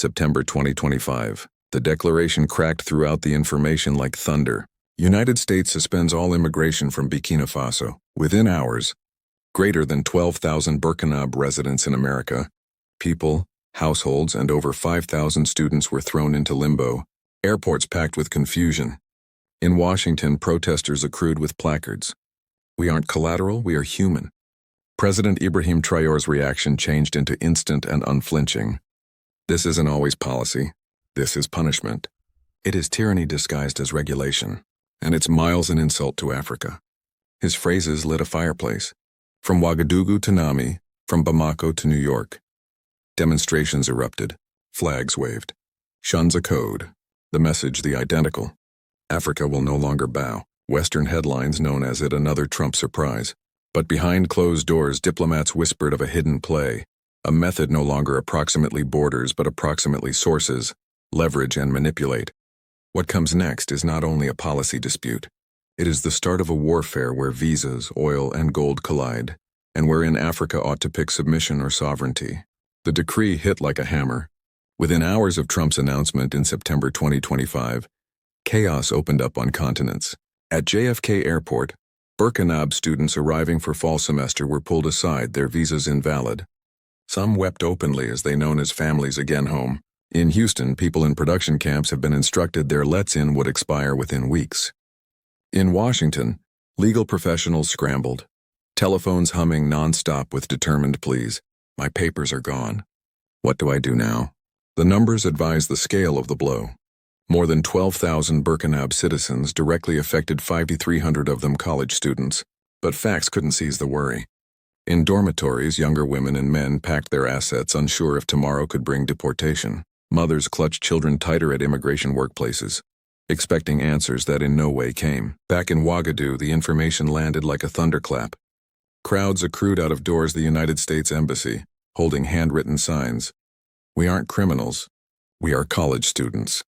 September 2025. The declaration cracked throughout the information like thunder. United States suspends all immigration from Burkina Faso. Within hours, greater than 12,000 Burkinab residents in America, people, households, and over 5,000 students were thrown into limbo, airports packed with confusion. In Washington, protesters accrued with placards. "We aren't collateral, we are human." President Ibrahim Traore's reaction changed into instant and unflinching. This isn't always policy. This is punishment. It is tyranny disguised as regulation, and it's miles an insult to Africa. His phrases lit a fireplace. From Ouagadougou to Niamey, from Bamako to New York. Demonstrations erupted. Flags waved. Shuns a code. The message the identical. Africa will no longer bow. Western headlines known as it another Trump surprise. But behind closed doors, diplomats whispered of a hidden play. A method no longer approximately borders but approximately sources, leverage and manipulate. What comes next is not only a policy dispute. It is the start of a warfare where visas, oil, and gold collide, and wherein Africa ought to pick submission or sovereignty. The decree hit like a hammer. Within hours of Trump's announcement in September 2025, chaos opened up on continents. At JFK Airport, Burkinab students arriving for fall semester were pulled aside, their visas invalid. Some wept openly as they known as families again home. In Houston, people in production camps have been instructed their lets-in would expire within weeks. In Washington, legal professionals scrambled, telephones humming non-stop with determined pleas. "My papers are gone. What do I do now?" The numbers advise the scale of the blow. More than 12,000 Burkinab citizens directly affected, 5,300 of them college students. But facts couldn't seize the worry. In dormitories, younger women and men packed their assets, unsure if tomorrow could bring deportation. Mothers clutched children tighter at immigration workplaces, expecting answers that in no way came. Back in Ouagadougou, the information landed like a thunderclap. Crowds accrued out of doors the United States Embassy, holding handwritten signs. "We aren't criminals. We are college students."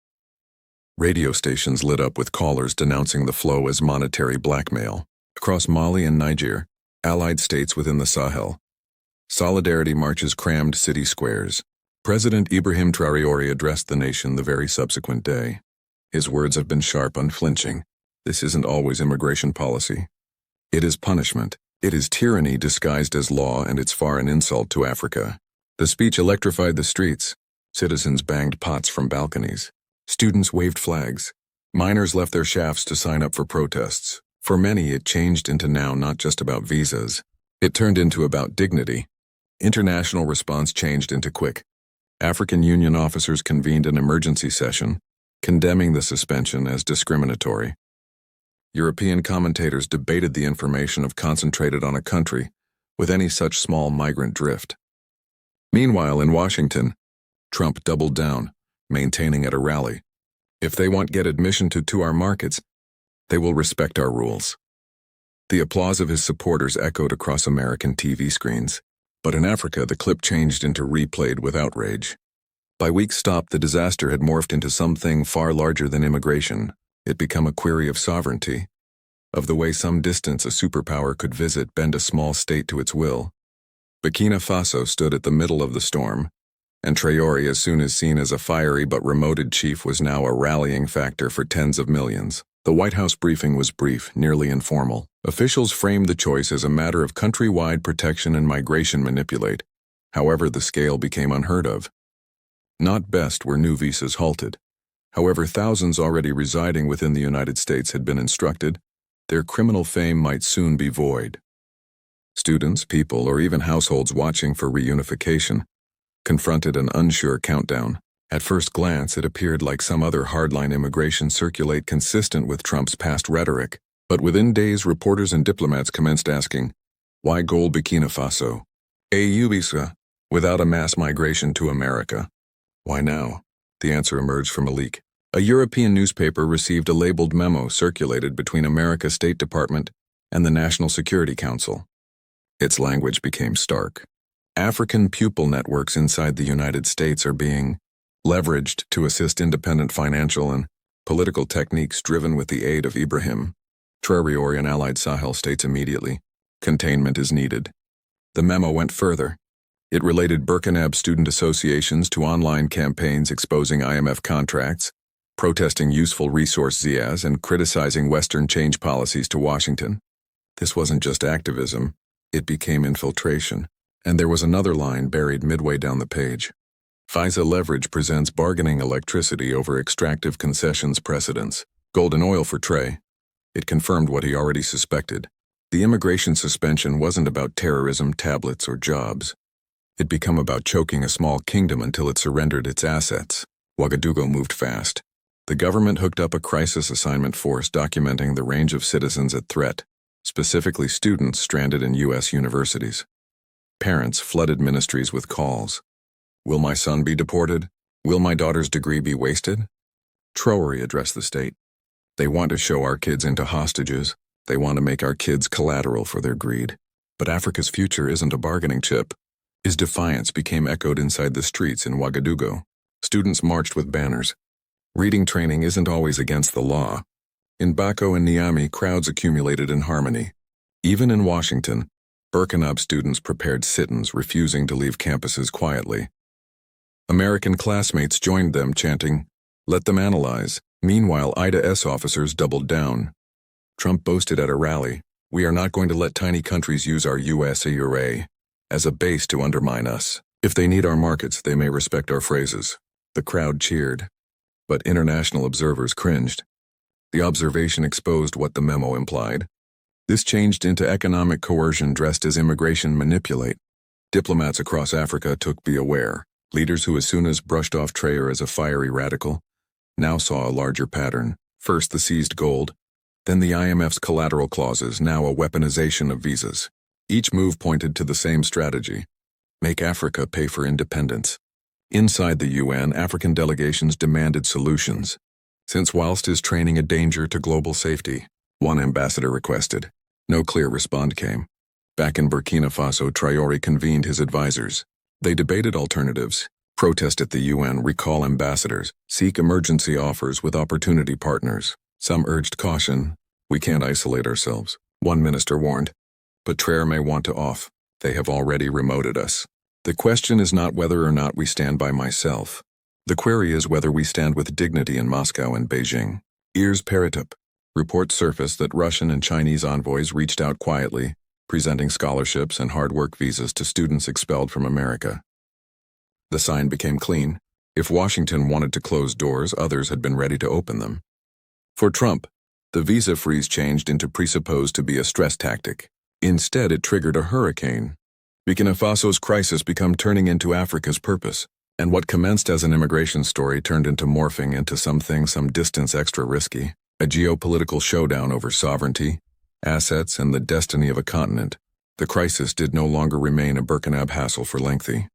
Radio stations lit up with callers denouncing the flow as monetary blackmail. Across Mali and Niger, allied states within the Sahel, solidarity marches crammed city squares. President Ibrahim Traore addressed the nation the very subsequent day. His words have been sharp, unflinching. This isn't always immigration policy. It is punishment. It is tyranny disguised as law, and it's far an insult to Africa. The speech electrified the streets. Citizens banged pots from balconies. Students waved flags. Miners left their shafts to sign up for protests. For many, it changed into now not just about visas. It turned into about dignity. International response changed into quick. African Union officers convened an emergency session, condemning the suspension as discriminatory. European commentators debated the information of concentrated on a country with any such small migrant drift. Meanwhile, in Washington, Trump doubled down, maintaining at a rally. "If they want get admission to our markets, they will respect our rules." The applause of his supporters echoed across American TV screens. But in Africa, the clip changed into replayed with outrage. By week's stop, the disaster had morphed into something far larger than immigration. It became a query of sovereignty, of the way some distance a superpower could visit, bend a small state to its will. Burkina Faso stood at the middle of the storm, and Traore, as soon as seen as a fiery but remoted chief, was now a rallying factor for tens of millions. The White House briefing was brief, nearly informal. Officials framed the choice as a matter of countrywide protection and migration manipulate. However, the scale became unheard of. Not best were new visas halted. However, thousands already residing within the United States had been instructed their criminal fame might soon be void. Students, people, or even households watching for reunification confronted an unsure countdown. At first glance, it appeared like some other hardline immigration circulate consistent with Trump's past rhetoric. But within days, reporters and diplomats commenced asking, why gold Burkina Faso? Visa, without a mass migration to America? Why now? The answer emerged from a leak. A European newspaper received a labeled memo circulated between America's State Department and the National Security Council. Its language became stark. African pupil networks inside the United States are being leveraged to assist independent financial and political techniques driven with the aid of Ibrahim Traore and allied Sahel states immediately. Containment is needed. The memo went further. It related Birkenab student associations to online campaigns exposing IMF contracts, protesting useful resource ZIAs, and criticizing Western change policies to Washington. This wasn't just activism, it became infiltration. And there was another line buried midway down the page. FISA leverage presents bargaining electricity over extractive concessions precedents. Golden oil for Traore. It confirmed what he already suspected. The immigration suspension wasn't about terrorism, tablets, or jobs. It'd become about choking a small kingdom until it surrendered its assets. Ouagadougou moved fast. The government hooked up a crisis assignment force documenting the range of citizens at threat, specifically students stranded in U.S. universities. Parents flooded ministries with calls. Will my son be deported? Will my daughter's degree be wasted? Traore addressed the state. They want to show our kids into hostages. They want to make our kids collateral for their greed. But Africa's future isn't a bargaining chip. His defiance became echoed inside the streets in Ouagadougou. Students marched with banners. Reading training isn't always against the law. In Bako and Niamey, crowds accumulated in harmony. Even in Washington, Birkenab students prepared sit-ins, refusing to leave campuses quietly. American classmates joined them, chanting, "Let them analyze." Meanwhile, IDA-S officers doubled down. Trump boasted at a rally, "We are not going to let tiny countries use our USA as a base to undermine us. If they need our markets, they may respect our phrases." The crowd cheered, but international observers cringed. The observation exposed what the memo implied. This changed into economic coercion dressed as immigration manipulate. Diplomats across Africa took "Be aware." Leaders who as soon as brushed off Traore as a fiery radical now saw a larger pattern. First the seized gold, then the IMF's collateral clauses, now a weaponization of visas. Each move pointed to the same strategy: make Africa pay for independence. Inside the UN, African delegations demanded solutions. Since whilst is training a danger to global safety? One ambassador requested. No clear response came. Back in Burkina Faso, Traore convened his advisors. They debated alternatives: protest at the UN, recall ambassadors, seek emergency offers with opportunity partners. Some urged caution. "We can't isolate ourselves," one minister warned. "But Traore may want to off. They have already remoted us. The question is not whether or not we stand by myself. The query is whether we stand with dignity in Moscow and Beijing." Ears Peritop. Reports surfaced that Russian and Chinese envoys reached out quietly, presenting scholarships and hard work visas to students expelled from America. The sign became clean. If Washington wanted to close doors, others had been ready to open them. For Trump, the visa freeze changed into presupposed to be a stress tactic. Instead, it triggered a hurricane. Burkina Faso's crisis became turning into Africa's purpose, and what commenced as an immigration story turned into morphing into something some distance extra risky, a geopolitical showdown over sovereignty, assets, and the destiny of a continent. The crisis did no longer remain a Birkenab hassle for lengthy.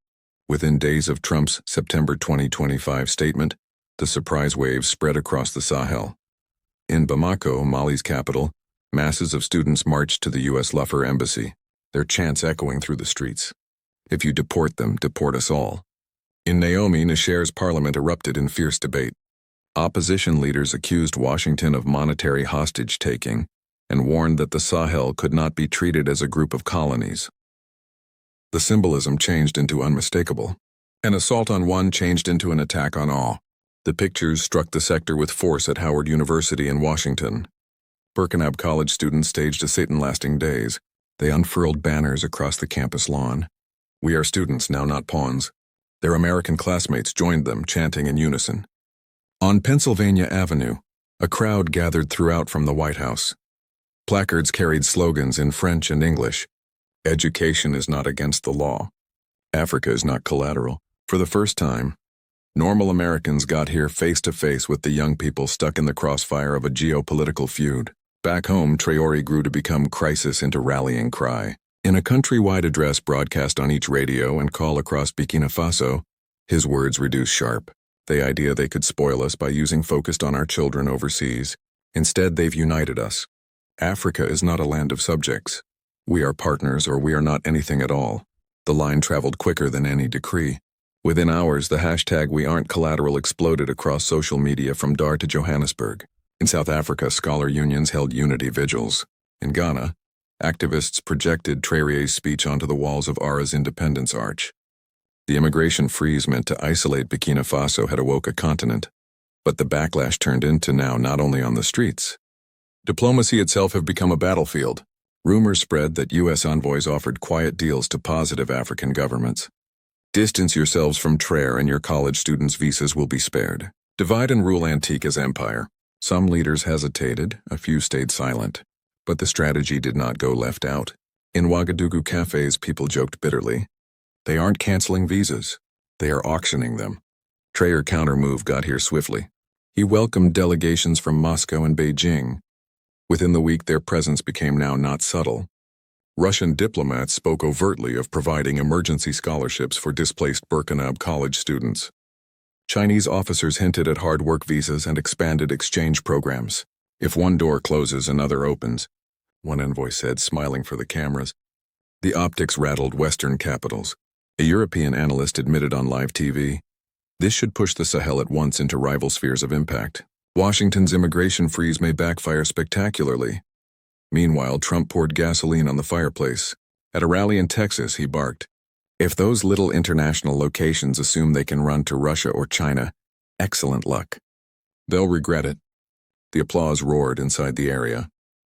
Within days of Trump's September 2025 statement, the surprise wave spread across the Sahel. In Bamako, Mali's capital, masses of students marched to the U.S. Luffer embassy, their chants echoing through the streets. "If you deport them, deport us all." In Niamey, Niger's parliament erupted in fierce debate. Opposition leaders accused Washington of monetary hostage-taking and warned that the Sahel could not be treated as a group of colonies. The symbolism changed into unmistakable. An assault on one changed into an attack on all. The pictures struck the sector with force at Howard University in Washington. Birkenab College students staged a sit-in lasting days. They unfurled banners across the campus lawn. "We are students now, not pawns." Their American classmates joined them, chanting in unison. On Pennsylvania Avenue, a crowd gathered throughout from the White House. Placards carried slogans in French and English. "Education is not against the law. Africa is not collateral." For the first time, normal Americans got here face to face with the young people stuck in the crossfire of a geopolitical feud. Back home, Traore grew to become crisis into rallying cry. In a countrywide address broadcast on each radio and call across Burkina Faso, his words reduced sharp. The idea they could spoil us by using focused on our children overseas. Instead, they've united us. Africa is not a land of subjects. We are partners or we are not anything at all. The line traveled quicker than any decree. Within hours, the hashtag "We Aren't Collateral" exploded across social media from Dar to Johannesburg. In South Africa, scholar unions held unity vigils. In Ghana, activists projected Traore's speech onto the walls of Ara's Independence Arch. The immigration freeze meant to isolate Burkina Faso had awoke a continent, but the backlash turned into now not only on the streets. Diplomacy itself have become a battlefield. Rumors spread that U.S. envoys offered quiet deals to positive African governments. Distance yourselves from Traore and your college students' visas will be spared. Divide and rule Antique's empire. Some leaders hesitated, a few stayed silent. But the strategy did not go left out. In Ouagadougou cafes, people joked bitterly. They aren't canceling visas. They are auctioning them. Traore's counter-move got here swiftly. He welcomed delegations from Moscow and Beijing. Within the week, their presence became now not subtle. Russian diplomats spoke overtly of providing emergency scholarships for displaced Burkina college students. Chinese officers hinted at hard work visas and expanded exchange programs. If one door closes, another opens, one envoy said, smiling for the cameras. The optics rattled Western capitals. A European analyst admitted on live TV, this should push the Sahel at once into rival spheres of impact. Washington's immigration freeze may backfire spectacularly. Meanwhile, Trump poured gasoline on the fireplace. At a rally in Texas, he barked, if those little international locations assume they can run to Russia or China, excellent luck. They'll regret it. The applause roared inside the area,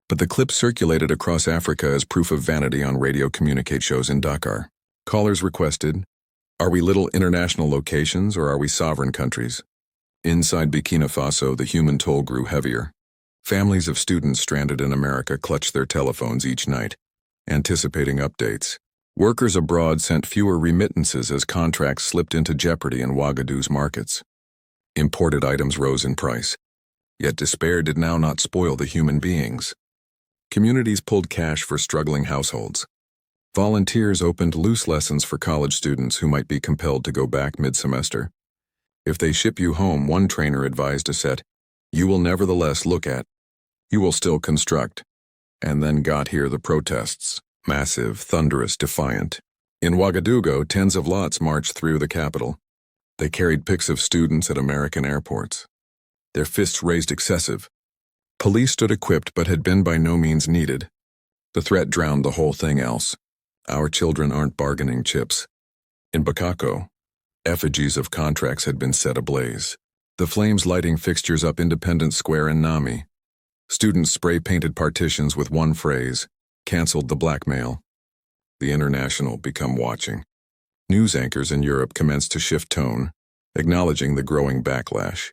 but the clip circulated across Africa as proof of vanity on radio communicate shows in Dakar. Callers requested, are we little international locations or are we sovereign countries? Inside Burkina Faso, the human toll grew heavier. Families of students stranded in America clutched their telephones each night, anticipating updates. Workers abroad sent fewer remittances as contracts slipped into jeopardy in Ouagadougou's markets. Imported items rose in price. Yet despair did now not spoil the human beings. Communities pulled cash for struggling households. Volunteers opened loose lessons for college students who might be compelled to go back mid-semester. If they ship you home, one trainer advised a set, you will nevertheless look at. You will still construct. And then got here the protests. Massive, thunderous, defiant. In Ouagadougou, tens of lots marched through the capital. They carried pics of students at American airports. Their fists raised excessive. Police stood equipped but had been by no means needed. The threat drowned the whole thing else. Our children aren't bargaining chips. In Bokako, effigies of contracts had been set ablaze. The flames lighting fixtures up Independence Square in Nami. Students spray-painted partitions with one phrase, canceled the blackmail. The International become watching. News anchors in Europe commenced to shift tone, acknowledging the growing backlash.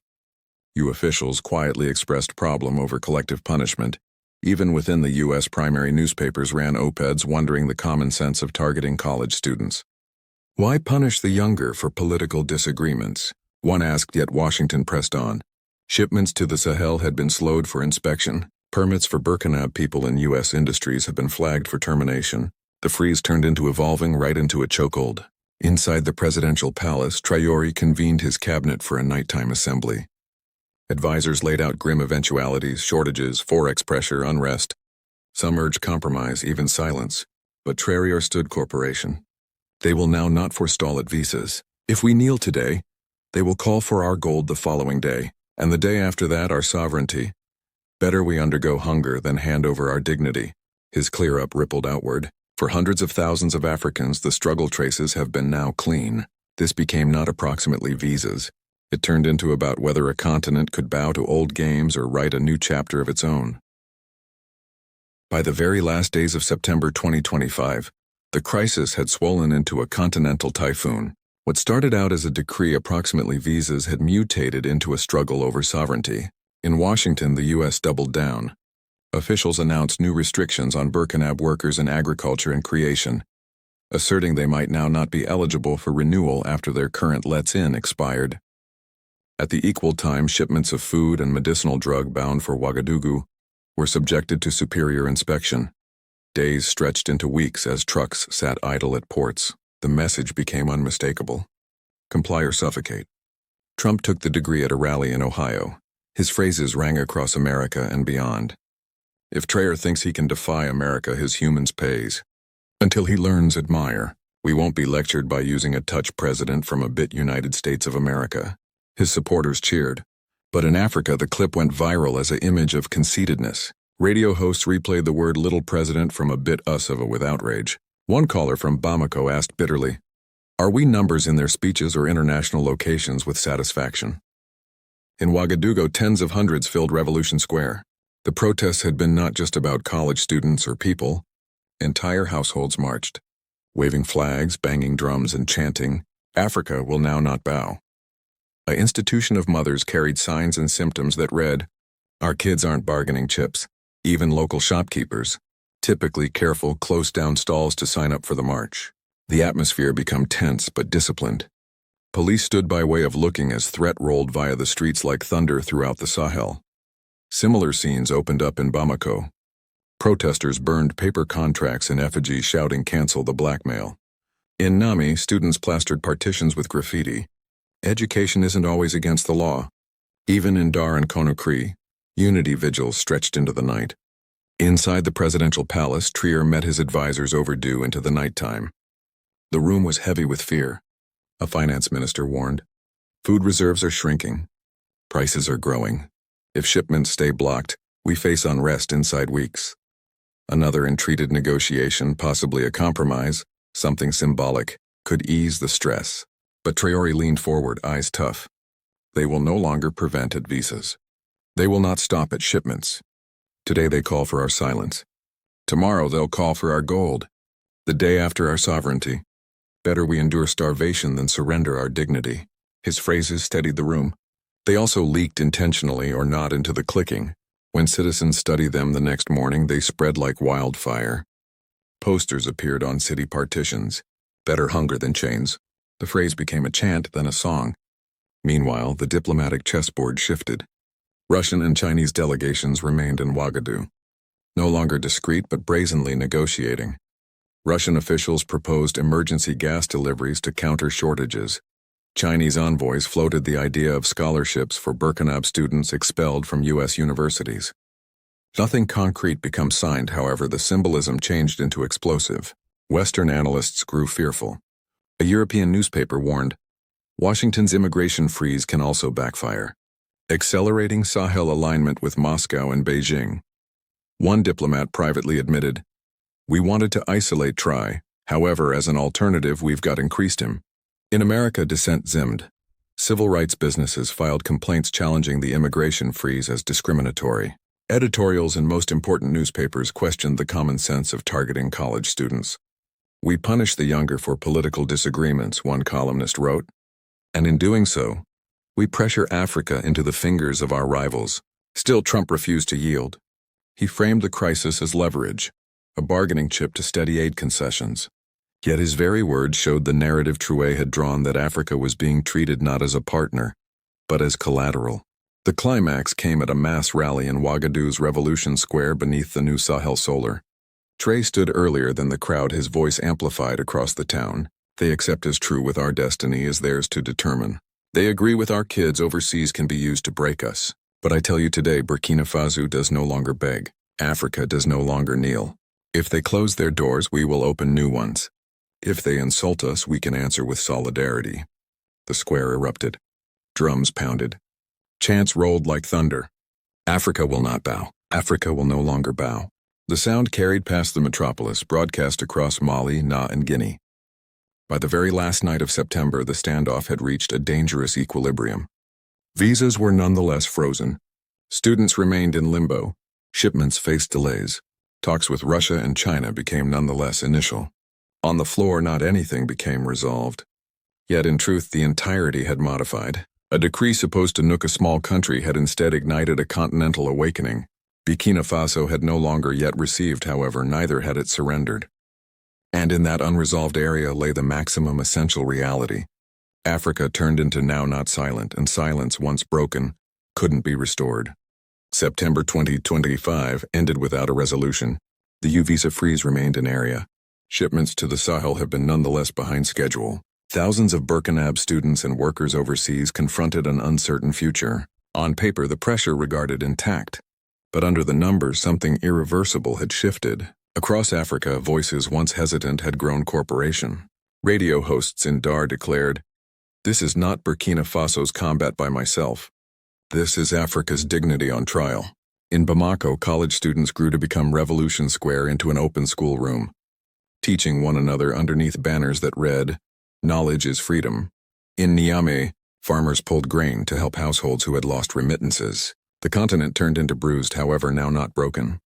U officials quietly expressed problem over collective punishment. Even within the U.S. primary newspapers ran op-eds wondering the common sense of targeting college students. Why punish the younger for political disagreements? One asked, yet Washington pressed on. Shipments to the Sahel had been slowed for inspection. Permits for Burkina people in U.S. industries have been flagged for termination. The freeze turned into evolving right into a chokehold. Inside the presidential palace, Traore convened his cabinet for a nighttime assembly. Advisors laid out grim eventualities, shortages, forex pressure, unrest. Some urged compromise, even silence. But Traore stood corporation. They will now not forestall at visas. If we kneel today, they will call for our gold the following day, and the day after that our sovereignty. Better we undergo hunger than hand over our dignity. His clear-up rippled outward. For hundreds of thousands of Africans, the struggle traces have been now clean. This became not approximately visas. It turned into about whether a continent could bow to old games or write a new chapter of its own. By the very last days of September 2025, the crisis had swollen into a continental typhoon. What started out as a decree approximately visas had mutated into a struggle over sovereignty. In Washington, the U.S. doubled down. Officials announced new restrictions on Burkina workers in agriculture and creation, asserting they might now not be eligible for renewal after their current lets-in expired. At the equal time, shipments of food and medicinal drug bound for Ouagadougou were subjected to superior inspection. Days stretched into weeks as trucks sat idle at ports. The message became unmistakable. Comply or suffocate. Trump took the degree at a rally in Ohio. His phrases rang across America and beyond. If Traore thinks he can defy America, his humans pays. Until he learns, admire. We won't be lectured by using a touch president from a bit United States of America. His supporters cheered. But in Africa, the clip went viral as an image of conceitedness. Radio hosts replayed the word little president from a bit us of a with outrage. One caller from Bamako asked bitterly, Are we numbers in their speeches or international locations with satisfaction? In Ouagadougou, tens of hundreds filled Revolution Square. The protests had been not just about college students or people. Entire households marched, waving flags, banging drums, and chanting, "Africa will now not bow." An institution of mothers carried signs and symptoms that read, "Our kids aren't bargaining chips." Even local shopkeepers, typically careful, closed down stalls to sign up for the march. The atmosphere became tense but disciplined. Police stood by way of looking as threat rolled via the streets like thunder throughout the Sahel. Similar scenes opened up in Bamako. Protesters burned paper contracts in effigy shouting, "Cancel the blackmail." In Nami, students plastered partitions with graffiti. Education isn't always against the law. Even in Dar and Conakry, unity vigils stretched into the night. Inside the presidential palace, Traore met his advisors overdue into the nighttime. The room was heavy with fear. A finance minister warned, "Food reserves are shrinking. Prices are growing. If shipments stay blocked, we face unrest inside weeks." Another entreated negotiation, possibly a compromise, something symbolic, could ease the stress. But Traore leaned forward, eyes tough. They will no longer prevent at visas. They will not stop at shipments. Today they call for our silence. Tomorrow they'll call for our gold. The day after our sovereignty. Better we endure starvation than surrender our dignity. His phrases steadied the room. They also leaked intentionally or not into the clicking. When citizens studied them the next morning, they spread like wildfire. Posters appeared on city partitions. "Better hunger than chains." The phrase became a chant, then a song. Meanwhile, the diplomatic chessboard shifted. Russian and Chinese delegations remained in Ouagadougou, no longer discreet but brazenly negotiating. Russian officials proposed emergency gas deliveries to counter shortages. Chinese envoys floated the idea of scholarships for Burkinab students expelled from U.S. universities. Nothing concrete becomes signed, however, the symbolism changed into explosive. Western analysts grew fearful. A European newspaper warned, Washington's immigration freeze can also backfire, accelerating Sahel alignment with Moscow and Beijing. One diplomat privately admitted, "We wanted to isolate Traore, however, as an alternative we've got increased him." In America, dissent zimmed. Civil rights businesses filed complaints challenging the immigration freeze as discriminatory. Editorials in most important newspapers questioned the common sense of targeting college students. "We punish the younger for political disagreements," one columnist wrote. "And in doing so, we pressure Africa into the fingers of our rivals." Still, Trump refused to yield. He framed the crisis as leverage, a bargaining chip to steady aid concessions. Yet his very words showed the narrative Traore had drawn, that Africa was being treated not as a partner, but as collateral. The climax came at a mass rally in Ouagadougou's Revolution Square beneath the new Sahel solar. Traore stood earlier than the crowd, his voice amplified across the town. "They accept as true with our destiny is theirs to determine. They agree with our kids overseas can be used to break us. But I tell you today, Burkina Faso does no longer beg. Africa does no longer kneel. If they close their doors, we will open new ones. If they insult us, we can answer with solidarity." The square erupted. Drums pounded. Chants rolled like thunder. "Africa will not bow. Africa will no longer bow." The sound carried past the metropolis, broadcast across Mali, Na, and Guinea. By the very last night of September, the standoff had reached a dangerous equilibrium. Visas were nonetheless frozen. Students remained in limbo. Shipments faced delays. Talks with Russia and China became nonetheless initial. On the floor, not anything became resolved. Yet in truth, the entirety had modified. A decree supposed to nuke a small country had instead ignited a continental awakening. Burkina Faso had no longer yet received, however, neither had it surrendered. And in that unresolved area lay the maximum essential reality. Africa turned into now not silent, and silence, once broken, couldn't be restored. September 2025 ended without a resolution. The U-visa freeze remained in area. Shipments to the Sahel have been nonetheless behind schedule. Thousands of Burkinab students and workers overseas confronted an uncertain future. On paper, the pressure regarded intact. But under the numbers, something irreversible had shifted. Across Africa, voices once hesitant had grown corporation. Radio hosts in Dar declared, "This is not Burkina Faso's combat by myself. This is Africa's dignity on trial." In Bamako, college students grew to become Revolution Square into an open schoolroom, teaching one another underneath banners that read, Knowledge is freedom. In Niamey, farmers pulled grain to help households who had lost remittances. The continent turned into bruised, however now not broken.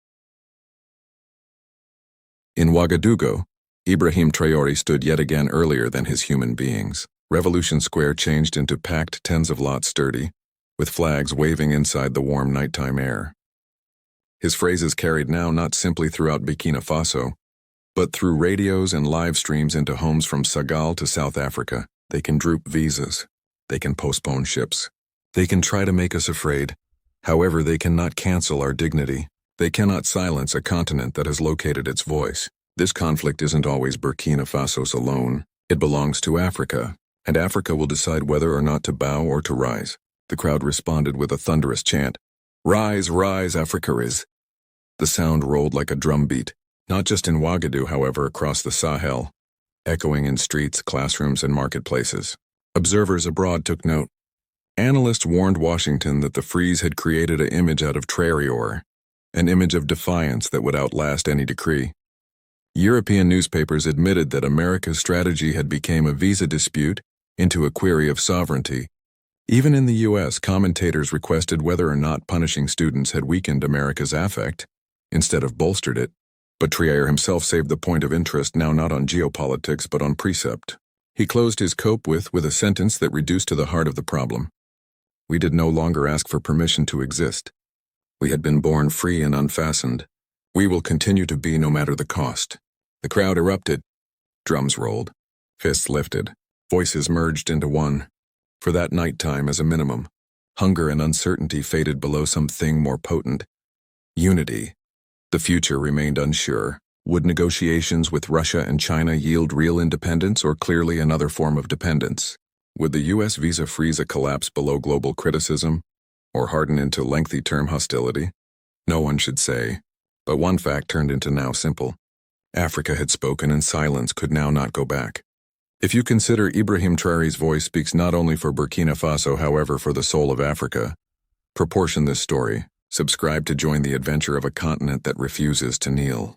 In Ouagadougou, Ibrahim Traore stood yet again earlier than his human beings. Revolution Square changed into packed tens of lots sturdy, with flags waving inside the warm nighttime air. His phrases carried now not simply throughout Burkina Faso, but through radios and live streams into homes from Senegal to South Africa. They can droop visas. They can postpone ships. They can try to make us afraid. However, they cannot cancel our dignity. They cannot silence a continent that has located its voice. This conflict isn't always Burkina Faso's alone. It belongs to Africa, and Africa will decide whether or not to bow or to rise. The crowd responded with a thunderous chant. Rise, rise, Africa is. The sound rolled like a drumbeat, not just in Ouagadougou, however, across the Sahel, echoing in streets, classrooms, and marketplaces. Observers abroad took note. Analysts warned Washington that the freeze had created an image out of Traore, an image of defiance that would outlast any decree. European newspapers admitted that America's strategy had become a visa dispute into a query of sovereignty. Even in the U.S., commentators requested whether or not punishing students had weakened America's affect, instead of bolstered it. But Traore himself saved the point of interest now not on geopolitics but on precept. He closed his cope with a sentence that reduced to the heart of the problem. We did no longer ask for permission to exist. We had been born free and unfastened. We will continue to be no matter the cost. The crowd erupted. Drums rolled. Fists lifted. Voices merged into one. For that nighttime as a minimum, hunger and uncertainty faded below something more potent. Unity. The future remained unsure. Would negotiations with Russia and China yield real independence or clearly another form of dependence? Would the U.S. visa freeze a collapse below global criticism, or harden into lengthy-term hostility? No one should say, but one fact turned into now simple. Africa had spoken and silence could now not go back. If you consider Ibrahim Traore's voice speaks not only for Burkina Faso, however for the soul of Africa, proportion this story. Subscribe to join the adventure of a continent that refuses to kneel.